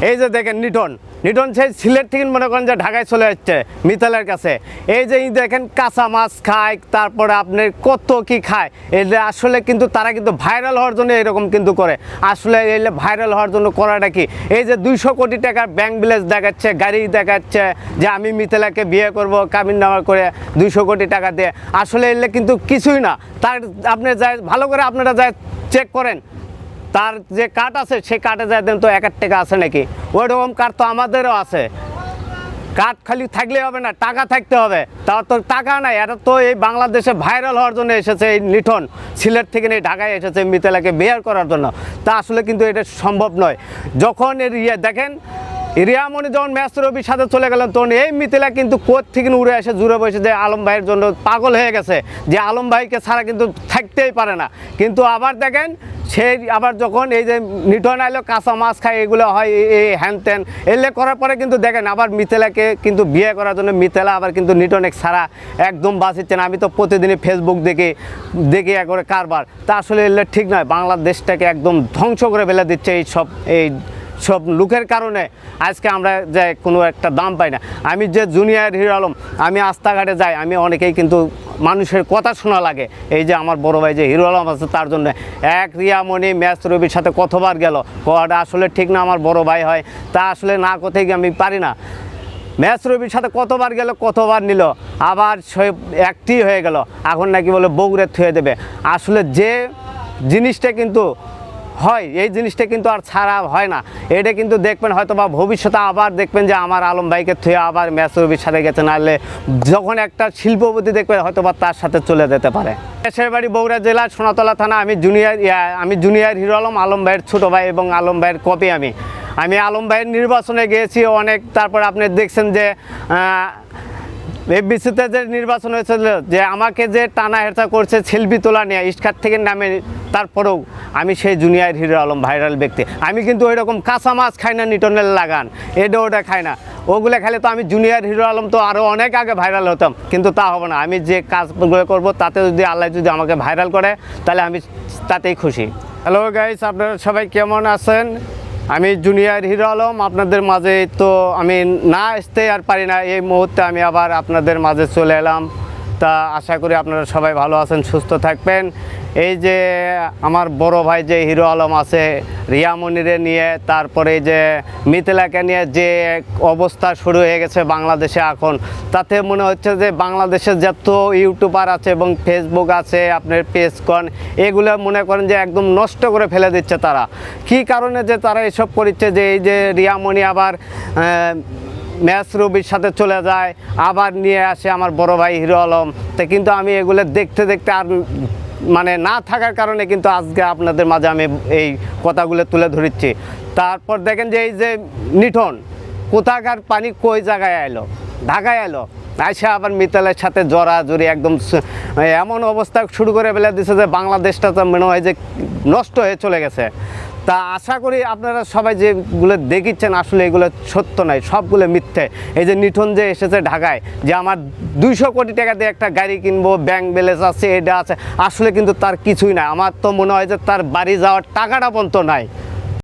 এই যে দেখেন লিটন সেই সিলেট থেকে মনে করেন যে ঢাকায় চলে যাচ্ছে মিতালের কাছে। এই যে দেখেন কাঁচা মাছ খায়, তারপরে আপনি কত কি খায়। এলে আসলে কিন্তু তারা কিন্তু ভাইরাল হওয়ার জন্য এরকম কিন্তু করে। আসলে এলে ভাইরাল হওয়ার জন্য করাটা কি, এই যে 200 কোটি টাকার ব্যাংক ব্যালেন্স দেখাচ্ছে, গাড়ি দেখাচ্ছে যে আমি মিতালাকে বিয়ে করব কাবিন নামা করে 200 কোটি টাকা দিয়ে। আসলে এলে কিন্তু কিছুই না। তার আপনি যায় ভালো করে আপনারা যায় চেক করেন, তার যে কার্ড আছে সেই কার্ডে যায় দেন তো 1 টাকা আছে নাকি। ওইরকম কার্ড তো আমাদেরও আছে। কার্ড খালি থাকলে হবে না, টাকা থাকতে হবে। তাও তো টাকা নাই। এটা তো এই বাংলাদেশে ভাইরাল হওয়ার জন্য এসেছে এই লিটন, সিলেট থেকে নিয়ে ঢাকায় এসেছে মিতালাকে বিয়ে করার জন্য। তা আসলে কিন্তু এটা সম্ভব নয়। যখন এর দেখেন রিয়ামণি যখন ম্যাচ রবির সাথে চলে গেলেন, তখন এই মিতালা কিন্তু কোথ থেকে উড়ে এসে জুড়ে বসে যে আলম ভাইয়ের জন্য পাগল হয়ে গেছে, যে আলম ভাইকে ছাড়া কিন্তু থাকতেই পারে না। কিন্তু আবার দেখেন সেই আবার যখন এই যে লিটন আইলো কাঁচা মাছ খায়, এগুলো হয় এই হ্যান ত্যান এলে করার পরে কিন্তু দেখেন আবার মিতালাকে কিন্তু বিয়ে করার জন্য মিতালা আবার কিন্তু লিটনের ছাড়া একদম বাঁচিচ্ছে না। আমি তো প্রতিদিনই ফেসবুক দেখি একবারে কারবার। তা আসলে এলে ঠিক নয়। বাংলাদেশটাকে একদম ধ্বংস করে ফেলে দিচ্ছে এই সব লোকের কারণে। আজকে আমরা যে কোনো একটা দাম পাই না। আমি যে জুনিয়র হিরো আলম, আমি রাস্তাঘাটে যাই, আমি অনেকেই কিন্তু মানুষের কথা শোনা লাগে। এই যে আমার বড় ভাই যে হিরো আলম আছে, তার জন্য রিয়ামণি ম্যাচ রবির সাথে কতবার গেল, কোয়াটা আসলে ঠিক না। আমার বড় ভাই হয়, তা আসলে না কোথায় গিয়ে আমি পারি না। ম্যাচ রবির সাথে কতবার গেল, কতবার নিল, আবার সে একটি হয়ে গেল। এখন নাকি বলে বগুড়ে থুয়ে দেবে। আসলে যে জিনিসটা কিন্তু হয়, এই জিনিসটা কিন্তু আর ছাড়া হয় না। এটা কিন্তু দেখবেন হয়তো বা ভবিষ্যতে আবার দেখবেন যে আমার আলম ভাইকে থুয়ে আবার ম্যাচ রবির সাথে গেছে। নাহলে যখন একটা শিল্পপতি দেখবেন হয়তো বা তার সাথে চলে যেতে পারে। দেশের বাড়ি বগুড়া জেলার সোনাতলা থানা। আমি জুনিয়র হিরো আলম ভাইয়ের ছোটো ভাই এবং আলম ভাইয়ের কপি। আমি আলম ভাইয়ের নির্বাচনে গিয়েছি অনেক। তারপর আপনি দেখছেন যে এফবিসিতে যে নির্বাচন হয়েছিল, যে আমাকে যে টানা হেরচা করছে সেলফি তোলা নিয়ে স্কার্ট থেকে নামে, তারপরেও আমি সেই জুনিয়র হিরো আলম ভাইরাল ব্যক্তি। আমি কিন্তু ওই রকম কাঁচা মাছ খাই না, নিটনের লাগান ওটা খাই না। ওগুলো খেলে তো আমি জুনিয়র হিরো আলম তো আরও অনেক আগে ভাইরাল হতাম। কিন্তু তা হবে না। আমি যে কাজগুলো করব তাতে যদি আল্লাহ যদি আমাকে ভাইরাল করে, তাহলে আমি তাতেই খুশি। হ্যালো গাইস, আপনারা সবাই কেমন আছেন? আমি জুনিয়র হিরো আলম আপনাদের মাঝে। তো আমি না আসতে আর পারি না, এই মুহূর্তে আমি আবার আপনাদের মাঝে চলে এলাম। তা আশা করি আপনারা সবাই ভালো আছেন, সুস্থ থাকবেন। এই যে আমার বড় ভাই যে হিরো আলম আছে, রিয়ামণিরে নিয়ে, তারপরে যে মিতালাকে নিয়ে যে অবস্থা শুরু হয়ে গেছে বাংলাদেশে এখন, তাতে মনে হচ্ছে যে বাংলাদেশে যত ইউটিউবার আছে এবং ফেসবুক আছে, আপনার পেজকন, এগুলো মনে করেন যে একদম নষ্ট করে ফেলে দিচ্ছে তারা। কী কারণে যে তারা এসব করছে, যে এই যে রিয়ামণি আবার ম্যাচ রবির সাথে চলে যায়, আবার নিয়ে আসে আমার বড় ভাই হিরো আলম। তা কিন্তু আমি এগুলো দেখতে আর মানে না থাকার কারণে কিন্তু আজকে আপনাদের মাঝে আমি এই কথাগুলো তুলে ধরছি। তারপর দেখেন যে এই যে লিটন কোথাকার পানি কই জায়গায় এলো, ঢাকায় এলো, এসে আবার মিতালের সাথে জড়াজড়ি একদম এমন অবস্থা শুরু করে ফেলে দিচ্ছে যে বাংলাদেশটা তো মনে হয় যে নষ্ট হয়ে চলে গেছে। তা আশা করি আপনারা সবাই যেগুলো দেখিচ্ছেন আসলে এগুলো সত্য নয়, সবগুলো মিথ্যে। এই যে লিটন যে এসেছে ঢাকায়, যে আমার 200 কোটি টাকা দিয়ে একটা গাড়ি কিনবো, ব্যাংক ব্যালেন্স আছে, এটা আছে, আসলে কিন্তু তার কিছুই নাই। আমার তো মনে হয় যে তার বাড়ি যাওয়ার টাকাটা পর্যন্ত নাই।